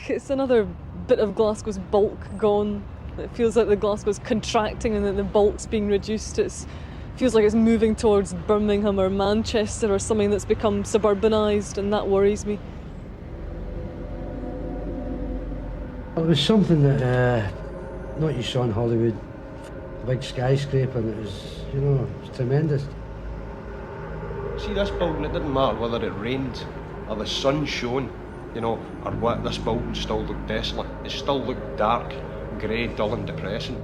It's another bit of Glasgow's bulk gone. It feels like the Glasgow's contracting and that the bulk's being reduced. It feels like it's moving towards Birmingham or Manchester or something that's become suburbanised, and that worries me. It was something that not you saw in Hollywood, a big skyscraper, and it was, you know, it was tremendous. See this building, it didn't matter whether it rained or the sun shone, you know, or what, this building still looked desolate. It still looked dark, grey, dull and depressing.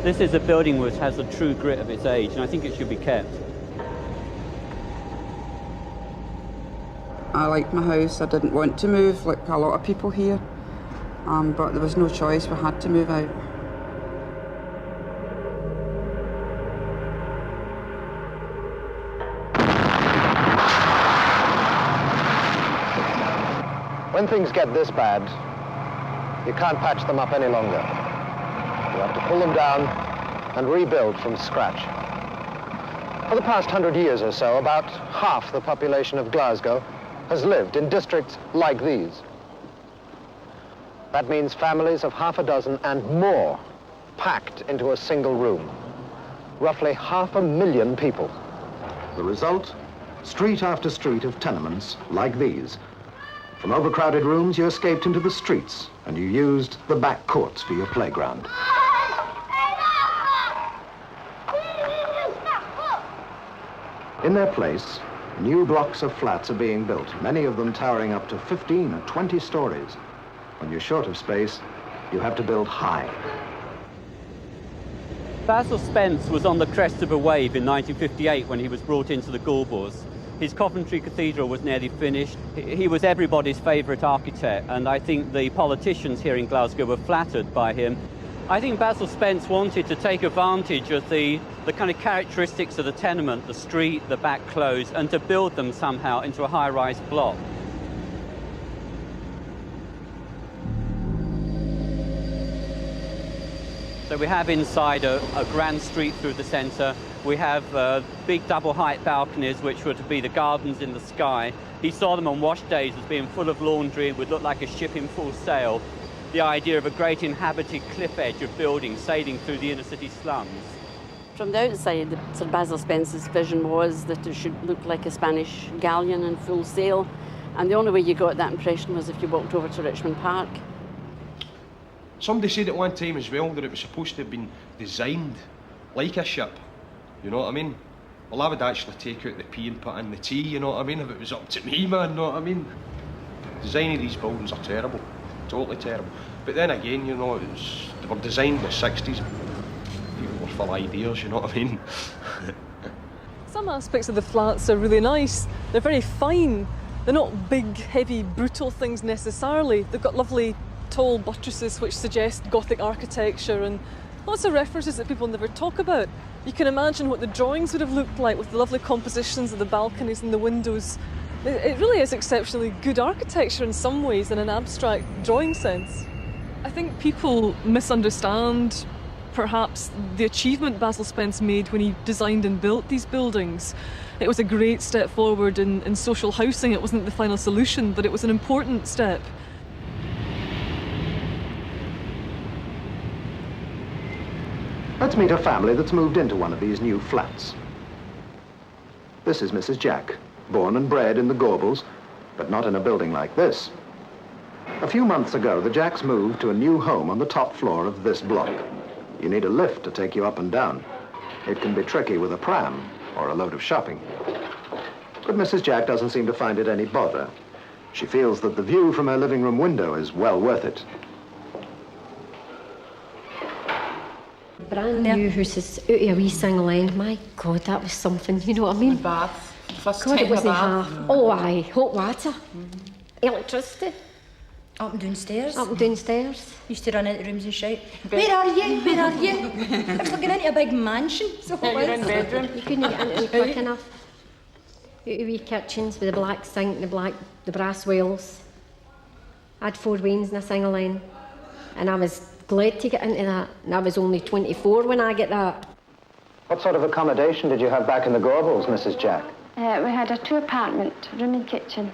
This is a building which has the true grit of its age, and I think it should be kept. I liked my house. I didn't want to move like a lot of people here, but there was no choice. We had to move out. When things get this bad, you can't patch them up any longer. You have to pull them down and rebuild from scratch. For the past 100 years or so, about half the population of Glasgow has lived in districts like these. That means families of half a dozen and more packed into a single room. Roughly 500,000 people. The result? Street after street of tenements like these. From overcrowded rooms, you escaped into the streets, and you used the back courts for your playground. In their place, new blocks of flats are being built, many of them towering up to 15 or 20 stories. When you're short of space, you have to build high. Basil Spence was on the crest of a wave in 1958 when he was brought into the Gorbals. His Coventry Cathedral was nearly finished. He was everybody's favourite architect, and I think the politicians here in Glasgow were flattered by him. I think Basil Spence wanted to take advantage of the kind of characteristics of the tenement, the street, the back close, and to build them somehow into a high-rise block. So we have inside a grand street through the centre. We have big double-height balconies, which were to be the gardens in the sky. He saw them on wash days as being full of laundry and would look like a ship in full sail. The idea of a great inhabited cliff edge of buildings sailing through the inner city slums. From the outside, Sir Basil Spence's vision was that it should look like a Spanish galleon in full sail, and the only way you got that impression was if you walked over to Richmond Park. Somebody said at one time as well that it was supposed to have been designed like a ship, you know what I mean? Well, I would actually take out the P and put in the T, you know what I mean, if it was up to me, man, you know what I mean? Designing these buildings are terrible, totally terrible. But then again, you know, they were designed in the 60s. People were full of ideas, you know what I mean? Some aspects of the flats are really nice. They're very fine. They're not big, heavy, brutal things necessarily. They've got lovely tall buttresses which suggest Gothic architecture and lots of references that people never talk about. You can imagine what the drawings would have looked like with the lovely compositions of the balconies and the windows. It really is exceptionally good architecture in some ways in an abstract drawing sense. I think people misunderstand perhaps the achievement Basil Spence made when he designed and built these buildings. It was a great step forward in social housing. It wasn't the final solution, but it was an important step. Let's meet a family that's moved into one of these new flats. This is Mrs. Jack, born and bred in the Gorbals, but not in a building like this. A few months ago, the Jacks moved to a new home on the top floor of this block. You need a lift to take you up and down. It can be tricky with a pram or a load of shopping. But Mrs. Jack doesn't seem to find it any bother. She feels that the view from her living room window is well worth it. Brand new houses out of a wee single end. My God, that was something, you know what I mean? Bath. First God, time it wasn't a bath. half. Oh, aye, hot water. Electricity. Up and downstairs. Up and downstairs. Used to run into rooms and shout, "Where are you? Where are you?" It's like going into a big mansion. So You're in bedroom. You couldn't get into it quick enough. Out of wee kitchens with the black sink and the brass wheels. I had 4 wains in a single end. And I was glad to get into that. And I was only 24 when I get that. What sort of accommodation did you have back in the Gorbals, Mrs. Jack? We had a 2-apartment, room and kitchen.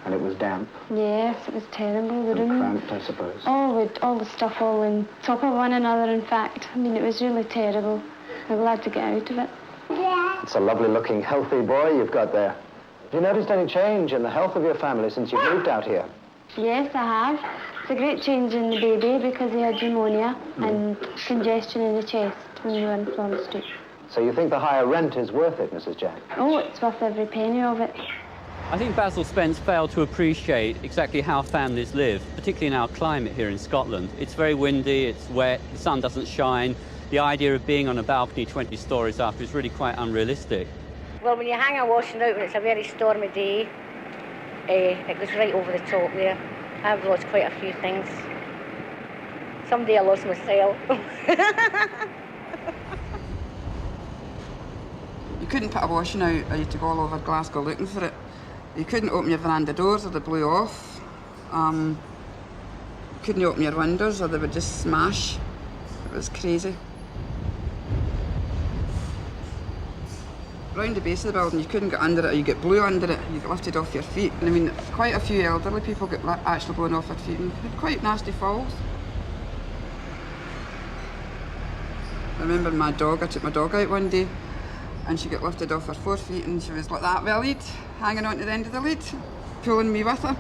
And it was damp Yes, it was terrible. The and room, cramped, I suppose. all the stuff all on top of one another, in fact. I mean, it was really terrible. I'm glad to get out of it. It's a lovely-looking, healthy boy you've got there. Have you noticed any change in the health of your family since you've moved out here? Yes, I have. It's a great change in the baby because he had pneumonia and congestion in the chest when we were in Florence Street. So you think the higher rent is worth it, Mrs. Jack? Oh, it's worth every penny of it. I think Basil Spence failed to appreciate exactly how families live, particularly in our climate here in Scotland. It's very windy, it's wet, the sun doesn't shine. The idea of being on a balcony 20 stories up is really quite unrealistic. Well, when you hang a washing out when it's a very stormy day, it goes right over the top there. I've lost quite a few things. Someday I lost myself. You couldn't put a washing out, or you had to go all over Glasgow looking for it. You couldn't open your veranda doors or they blew off. You couldn't open your windows or they would just smash. It was crazy. Round the base of the building, you couldn't get under it, or you get blew under it, you get lifted off your feet. And I mean, quite a few elderly people get actually blown off their feet and had quite nasty falls. I remember my dog, I took my dog out one day and she got lifted off her 4 feet and she was like that with a lead, hanging on to the end of the lead, pulling me with her.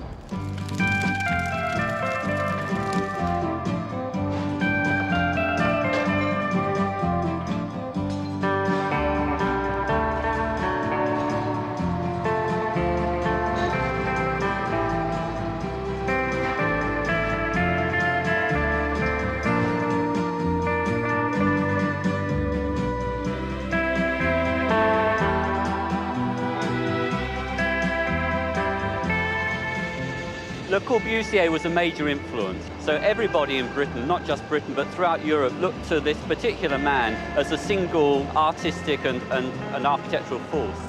Le Corbusier was a major influence, so everybody in Britain, not just Britain, but throughout Europe, looked to this particular man as a single artistic and architectural force.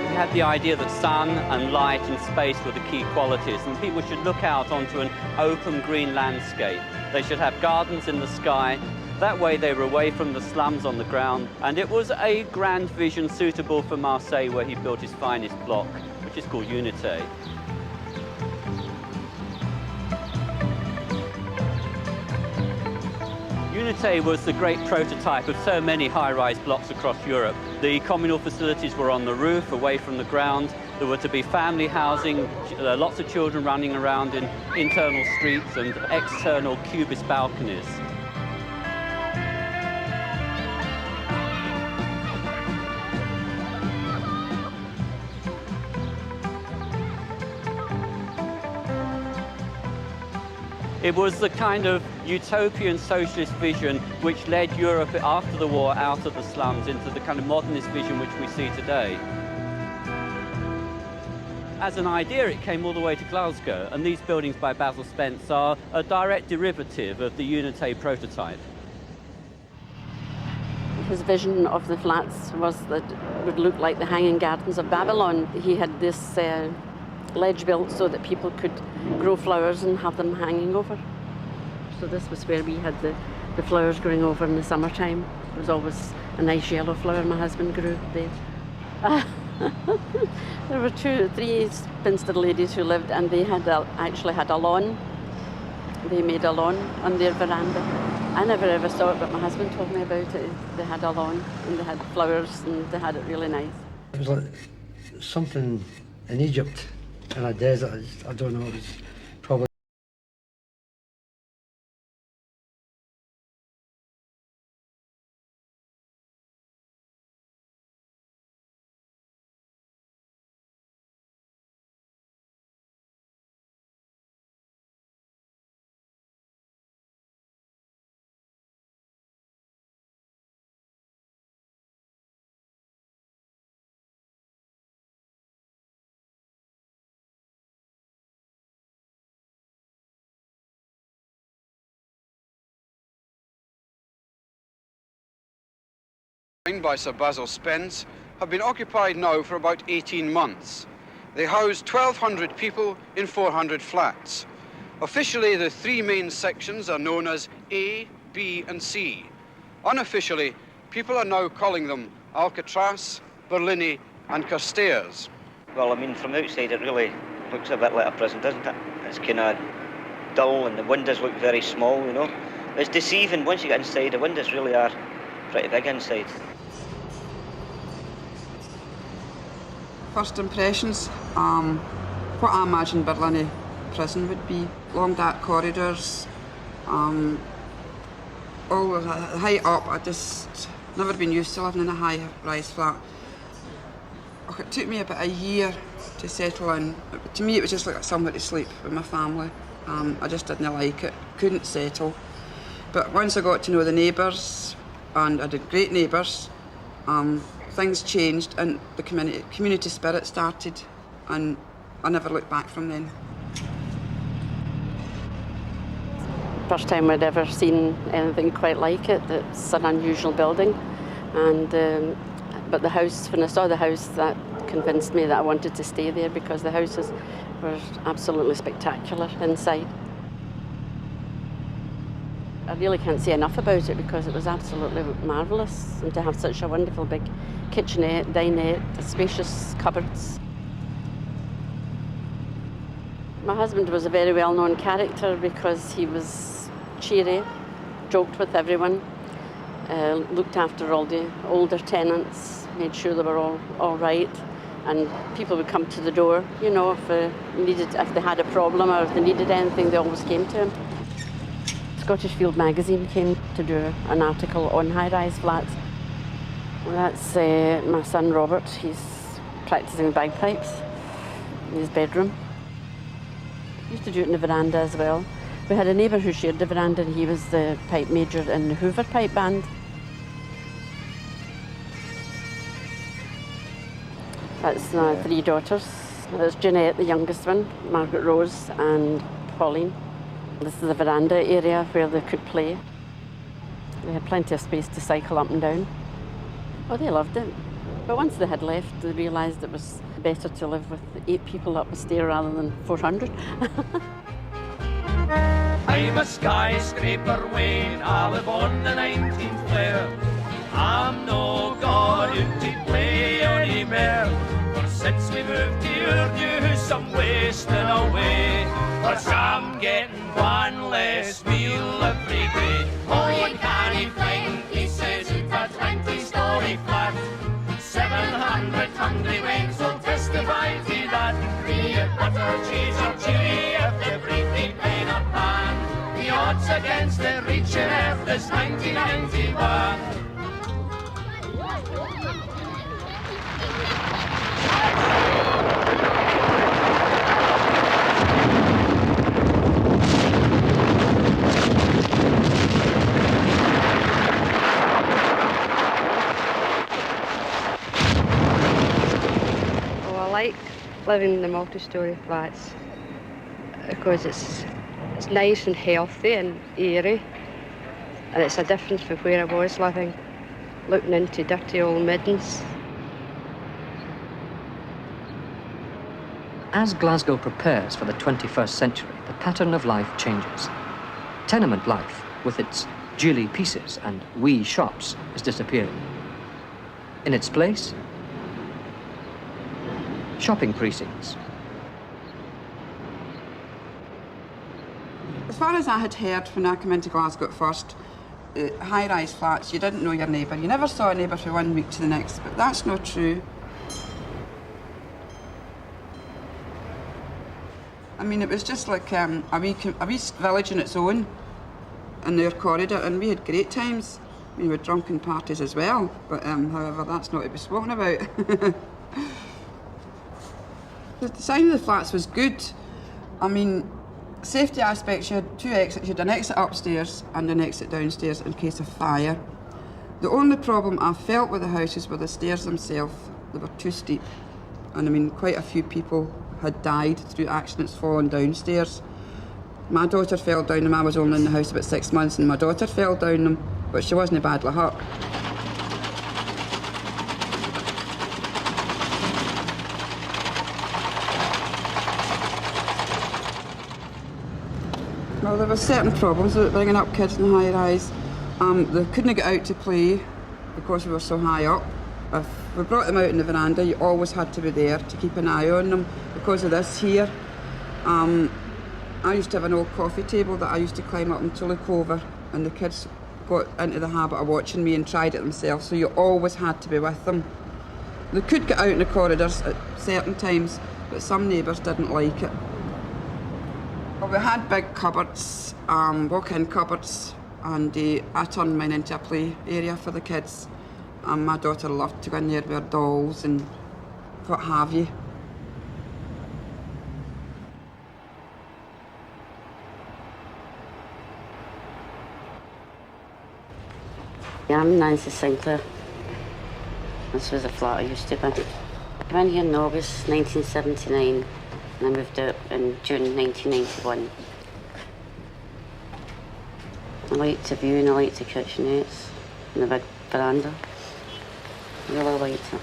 He had the idea that sun and light and space were the key qualities, and people should look out onto an open green landscape. They should have gardens in the sky. That way they were away from the slums on the ground, and it was a grand vision suitable for Marseille, where he built his finest block, which is called Unité. Unité was the great prototype of so many high-rise blocks across Europe. The communal facilities were on the roof, away from the ground. There were to be family housing, lots of children running around in internal streets and external cubist balconies. It was the kind of utopian socialist vision which led Europe after the war out of the slums into the kind of modernist vision which we see today. As an idea, it came all the way to Glasgow, and these buildings by Basil Spence are a direct derivative of the Unité prototype. His vision of the flats was that it would look like the Hanging Gardens of Babylon. He had this ledge built so that people could grow flowers and have them hanging over. So this was where we had the flowers growing over in the summertime. It was always a nice yellow flower my husband grew there. There were 2 or 3 spinster ladies who lived, and they had actually had a lawn. They made a lawn on their veranda. I never ever saw it, but my husband told me about it. They had a lawn and they had flowers and they had it really nice. It was like something in Egypt, in a desert. I don't know, it was probably by Sir Basil Spence have been occupied now for about 18 months. They house 1,200 people in 400 flats. Officially, the 3 main sections are known as A, B and C. Unofficially, people are now calling them Alcatraz, Berlini and Carstairs. Well, I mean, from outside it really looks a bit like a prison, doesn't it? It's kind of dull and the windows look very small, you know. It's deceiving. Once you get inside, the windows really are pretty big inside. First impressions, what I imagine Berlini prison would be. Long dark corridors, all the height up. I just never been used to living in a high-rise flat. It took me about a year to settle in. To me, it was just like somewhere to sleep with my family. I just didn't like it, couldn't settle. But once I got to know the neighbours, and I had great neighbours, things changed and the community spirit started, and I never looked back from then. First time I'd ever seen anything quite like it. It's an unusual building, and but the house, when I saw the house, that convinced me that I wanted to stay there because the houses were absolutely spectacular inside. I really can't say enough about it because it was absolutely marvellous, and to have such a wonderful big kitchenette, dinette, spacious cupboards. My husband was a very well-known character because he was cheery, joked with everyone, looked after all the older tenants, made sure they were all right, and people would come to the door, you know, if they had a problem or if they needed anything, they always came to him. Scottish Field magazine came to do an article on high-rise flats. That's my son Robert. He's practising bagpipes in his bedroom. Used to do it in the veranda as well. We had a neighbour who shared the veranda, and he was the pipe major in the Hoover pipe band. That's my 3 daughters. There's Jeanette, the youngest one, Margaret Rose and Pauline. This is the veranda area where they could play. They had plenty of space to cycle up and down. Oh, they loved it. But once they had left, they realised it was better to live with 8 people up the stair rather than 400. I'm a skyscraper, Wayne. I live on the 19th floor. I'm no going to play anymore. For since we moved to your new house, I'm wasting away. Cause I'm getting one less meal every day. Oh, you can't find pieces in a 20-story flat. 700 hungry wings will testify to that. Be it butter, cheese or chili, if you bring me plain or pan. The odds against the reaching earth is 1991. I like living in the multi-storey flats because it's nice and healthy and airy, and it's a difference from where I was living, looking into dirty old middens. As Glasgow prepares for the 21st century, the pattern of life changes. Tenement life, with its jilly pieces and wee shops, is disappearing. In its place, shopping precincts. As far as I had heard when I came into Glasgow at first, high-rise flats, you didn't know your neighbour. You never saw a neighbour from one week to the next, but that's not true. I mean, it was just like a wee village in its own, in their corridor, and we had great times. We were drunken parties as well, but however, that's not to be spoken about. The design of the flats was good. I mean, safety aspects, you had 2 exits. You had an exit upstairs and an exit downstairs in case of fire. The only problem I felt with the houses were the stairs themselves. They were too steep. And I mean, quite a few people had died through accidents falling downstairs. My daughter fell down them. I was only in the house about 6 months, and my daughter fell down them, but she wasn't badly hurt. Well, there were certain problems with bringing up kids in high rise. They couldn't get out to play because we were so high up. If we brought them out in the veranda, you always had to be there to keep an eye on them because of this here. I used to have an old coffee table that I used to climb up and to look over, and the kids got into the habit of watching me and tried it themselves, so you always had to be with them. They could get out in the corridors at certain times, but some neighbours didn't like it. Well, we had big cupboards, walk-in cupboards, and I turned mine into a play area for the kids. My daughter loved to go in there with her dolls and what have you. Yeah, I'm Nancy Sinclair. This was the flat I used to be. I came in here in August 1979 and I moved out in June 1991. I liked the view and I liked the kitchenettes and the big veranda. I really liked it.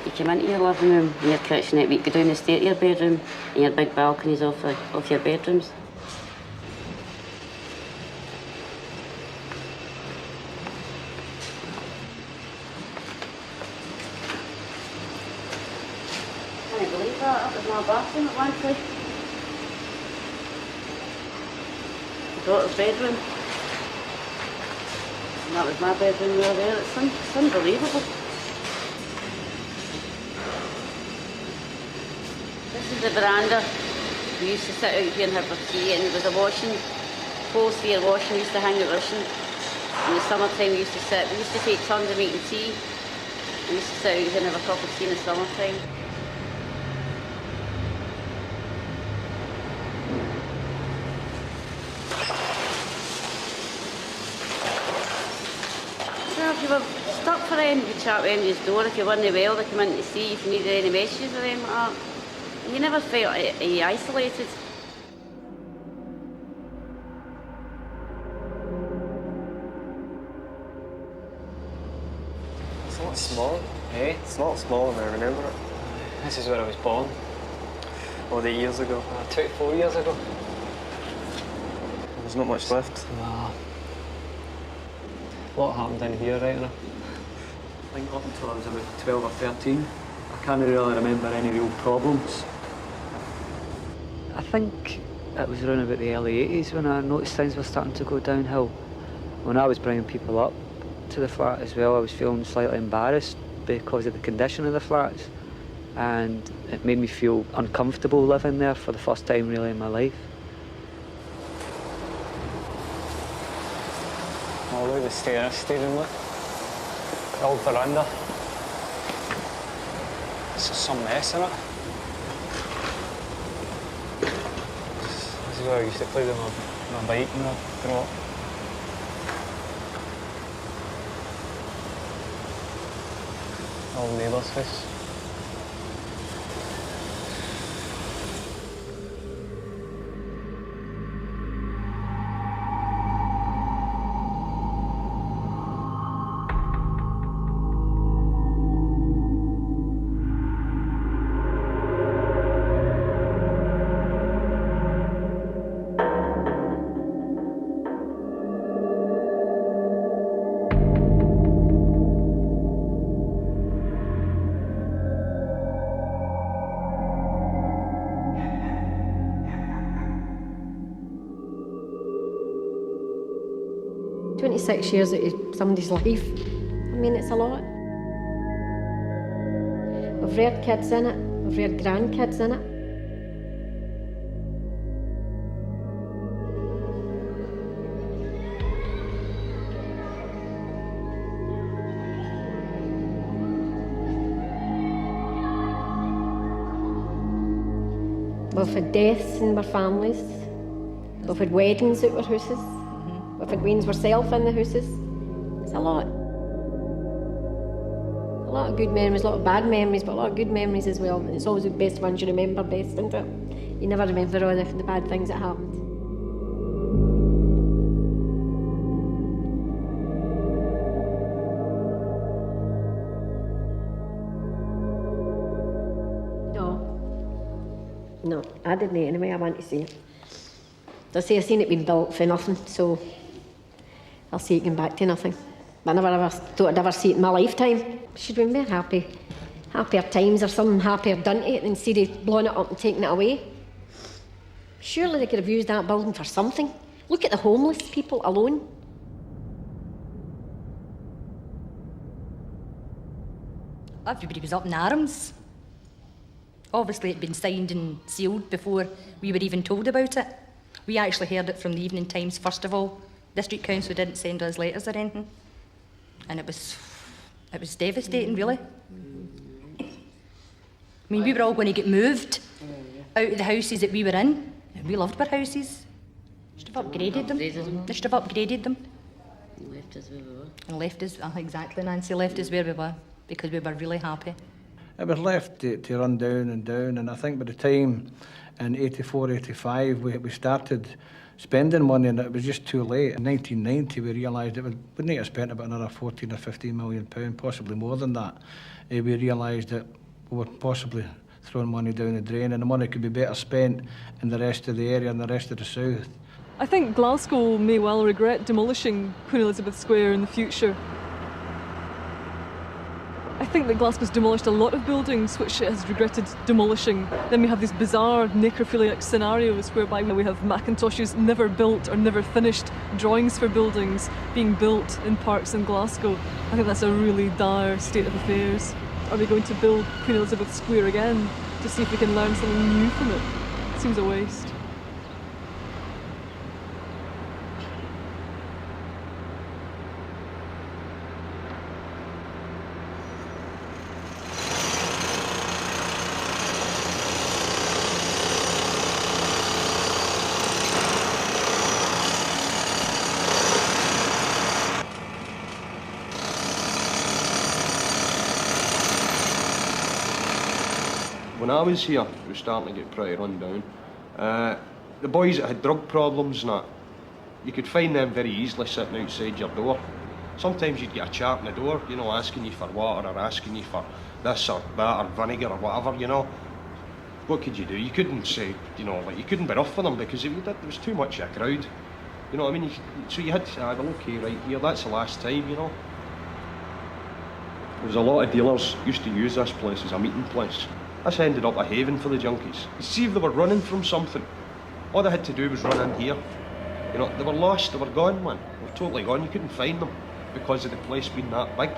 You come into your living room and your kitchenette, but you go down the stair to your bedroom and your big balconies off your bedrooms. Can you believe that? That was my bathroom at one point. My daughter's bedroom. And that was my bedroom over there. It's unbelievable. This is the veranda. We used to sit out here and have our tea, and there was a washing post for your washing. We used to hang the washing. In the summertime we used to sit. We used to take turns of making tea. We used to sit out here and have a cup of tea in the summertime. So if you were stuck for anything, you chat with anybody's door. If you weren't well, they come in to see if you needed any messages or anything like that. You never felt isolated. It's not small, eh? It's not small and I remember it. This is where I was born. All the years ago. 24 years ago. There's not much left. Nah. A lot happened in here right now. I think up until I was about 12 or 13. I can't really remember any real problems. I think it was around about the early 80s when I noticed things were starting to go downhill. When I was bringing people up to the flat as well, I was feeling slightly embarrassed because of the condition of the flats, and it made me feel uncomfortable living there for the first time really in my life. Oh, look at the stairs, Stephen, look. The old veranda. This is some mess in it. This is where I used to play with my bike when I grew up. Old neighbour's house. "26 years out of somebody's life. I mean, it's a lot. We've reared kids in it, we've reared grandkids in it. We've had deaths in our families. We've had weddings out our houses. We've had weans ourselves in the houses. It's a lot. A lot of good memories, a lot of bad memories, but a lot of good memories as well. And it's always the best ones you remember best, isn't it? You never remember all the bad things that happened. No. No, I didn't anyway. I want to see it. As I say, I've seen it being built for nothing, so I'll see it going back to nothing. But I never ever thought I'd ever see it in my lifetime. Should we be happy? Happier times or something happier done to it instead of blowing it up and taking it away. Surely they could have used that building for something. Look at the homeless people alone. Everybody was up in arms. Obviously it'd been signed and sealed before we were even told about it. We actually heard it from the Evening Times first of all. District Council didn't send us letters or anything. And it was devastating, really. I mean, we were all going to get moved out of the houses that we were in. And we loved our houses. Should have upgraded them. They should have upgraded them. And left us where we were. And left us, exactly, Nancy, left us where we were, because we were really happy. It was left to run down, and I think by the time in 84, 85 we started spending money, and it was just too late. In 1990 we realised that we wouldn't have spent about another 14 or 15 million pounds, possibly more than that. We realised that we were possibly throwing money down the drain, and the money could be better spent in the rest of the area and the rest of the south. I think Glasgow may well regret demolishing Queen Elizabeth Square in the future. I think that Glasgow's demolished a lot of buildings which it has regretted demolishing. Then we have these bizarre necrophiliac scenarios whereby we have Macintosh's never built or never finished drawings for buildings being built in parks in Glasgow. I think that's a really dire state of affairs. Are we going to build Queen Elizabeth Square again to see if we can learn something new from it? It seems a waste. When I was here, it was starting to get pretty run down. The boys that had drug problems and that, you could find them very easily sitting outside your door. Sometimes you'd get a chap in the door, you know, asking you for water or asking you for this or that or vinegar or whatever, you know. What could you do? You couldn't say, you know, like you couldn't be rough for them because if you did, there was too much of a crowd. You know what I mean? So you had to say, well, okay, right here, that's the last time, you know. There was a lot of dealers used to use this place as a meeting place. This ended up a haven for the junkies. You see, if they were running from something, all they had to do was run in here. You know, they were lost, they were gone, man. They were totally gone, you couldn't find them because of the place being that big.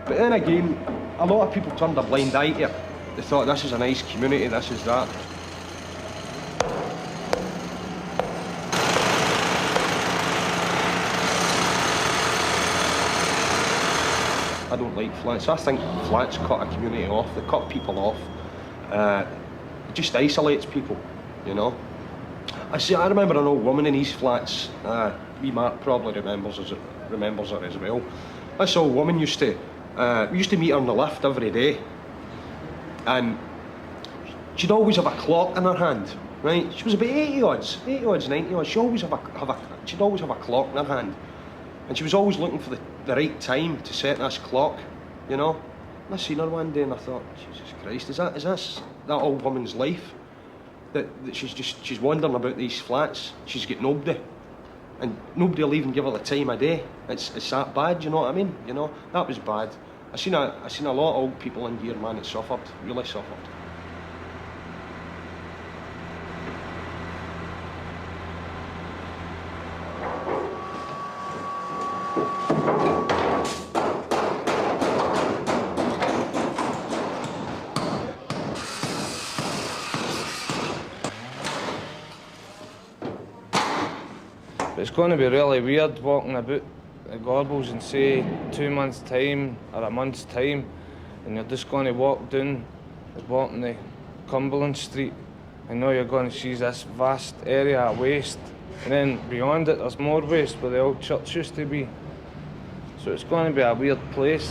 But then again, a lot of people turned a blind eye to it. They thought this is a nice community, this is that. I don't like flats. I think flats cut a community off, they cut people off. It just isolates people, you know. I remember an old woman in these flats, wee Mark probably remembers her as well. This old woman we used to meet her on the lift every day. And she'd always have a clock in her hand, right? She was about 80 odds, 90 odds. She'd always have a clock in her hand. And she was always looking for the right time to set this clock, you know. And I seen her one day and I thought, Jesus Christ, is this that old woman's life? That she's wandering about these flats, she's got nobody. And nobody will even give her the time of day. It's that bad, you know what I mean? You know, that was bad. I seen a lot of old people in here, man, that suffered, really suffered. It's going to be really weird walking about the Gorbals and say 2 months' time or a month's time and you're just going to walk down the Cumberland Street and now you're going to see this vast area of waste, and then beyond it there's more waste where the old church used to be. So it's going to be a weird place.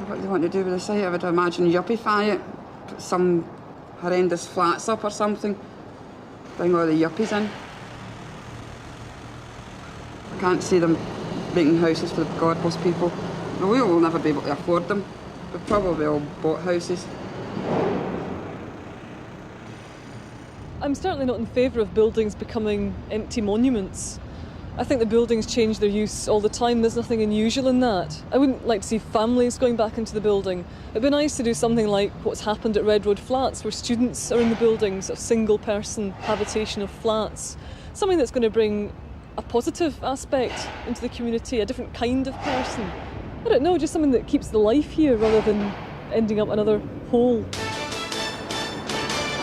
What do you want to do with the site? I would imagine yuppie-fy it, put some horrendous flats up or something, bring all the yuppies in. I can't see them making houses for the Gorbals people. Well, we will never be able to afford them. We've probably all bought houses. I'm certainly not in favour of buildings becoming empty monuments. I think the buildings change their use all the time. There's nothing unusual in that. I wouldn't like to see families going back into the building. It'd be nice to do something like what's happened at Red Road Flats, where students are in the buildings, a single-person habitation of flats. Something that's going to bring a positive aspect into the community, a different kind of person. I don't know, just something that keeps the life here rather than ending up another hole.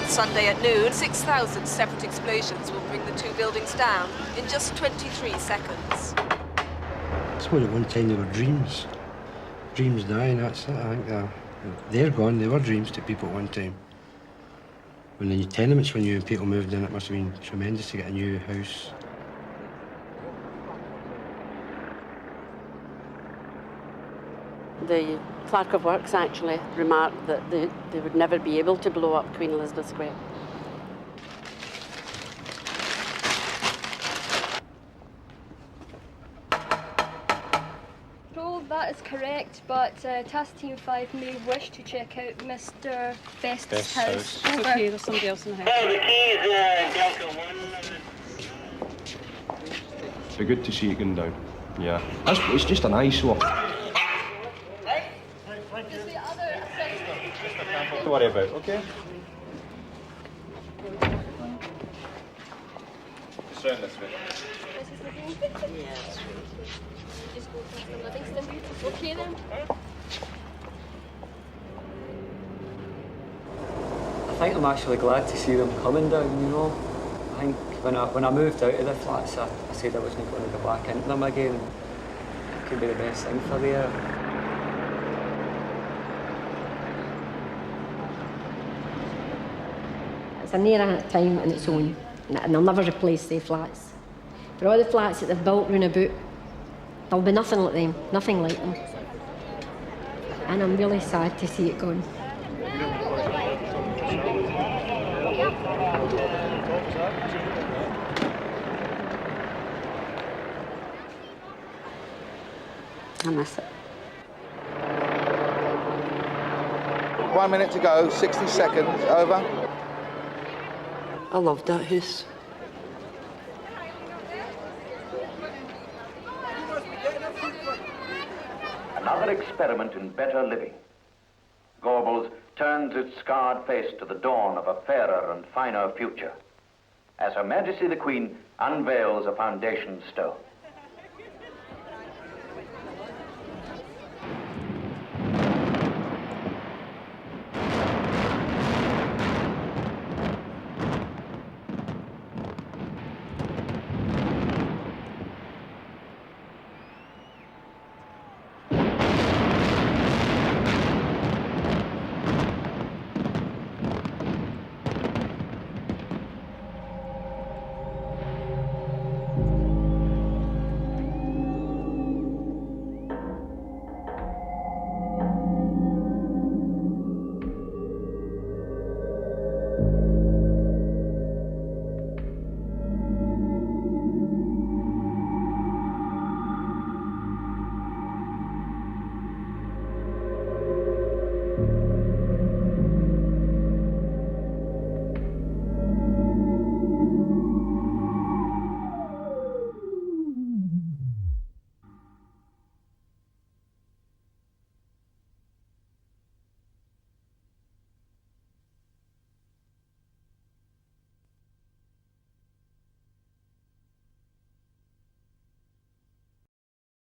Sunday at noon, 6,000 separate explosions will bring the two buildings down in just 23 seconds. I suppose at one time they were dreams. Dreams die, and that's it. I think they're gone. They were dreams to people at one time. When the new tenements were new and people moved in, it must have been tremendous to get a new house. The Clerk of Works actually remarked that they would never be able to blow up Queen Elizabeth Square. That is correct, but Task Team 5 may wish to check out Mr. Best's house. It's okay, there's somebody else in the house. It'd be good to see it going down. Yeah. It's just an eyesore. To worry about, okay? Just round this way. Yeah. Just go past the Livingston. Okay then. I think I'm actually glad to see them coming down, you know. I think when I moved out of the flats, I said I wasn't going to go back into them again. It could be the best thing for the area. It's an era time on its own, and they'll never replace the flats. But all the flats that they've built round about, there'll be nothing like them, nothing like them. And I'm really sad to see it gone. I miss it. 1 minute to go, 60 seconds, over. I loved that house. Another experiment in better living. Gorbals turns its scarred face to the dawn of a fairer and finer future, as Her Majesty the Queen unveils a foundation stone.